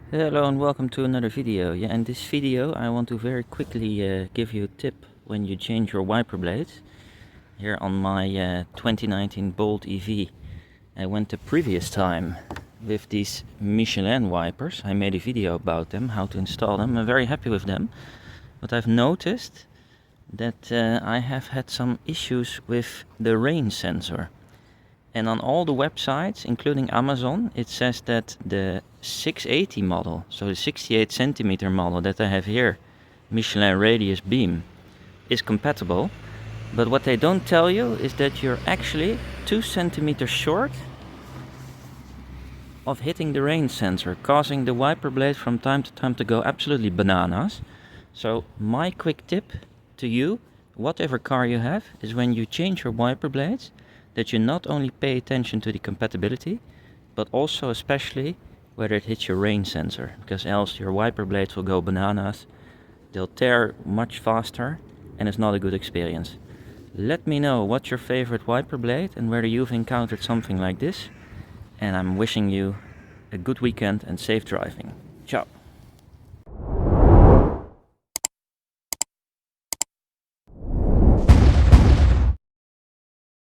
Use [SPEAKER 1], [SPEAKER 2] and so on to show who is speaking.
[SPEAKER 1] Hello and welcome to another video. In this video I want to very quickly give you a tip when you change your wiper blades. Here on my 2019 Bolt EV I went the previous time with these Michelin wipers. I made a video about them, how to install them. I'm very happy with them, but I've noticed that I have had some issues with the rain sensor. And on all the websites, including Amazon, it says that the 680 model, so the 68 centimeter model that I have here, Michelin radius beam, is compatible. But what they don't tell you is that you're actually 2 centimeters short of hitting the rain sensor, causing the wiper blade from time to time to go absolutely bananas. So my quick tip to you, whatever car you have, is when you change your wiper blades, that you not only pay attention to the compatibility, but also especially whether it hits your rain sensor, because else your wiper blades will go bananas, they'll tear much faster, and it's not a good experience. Let me know what's your favorite wiper blade and whether you've encountered something like this, and I'm wishing you a good weekend and safe driving. Ciao!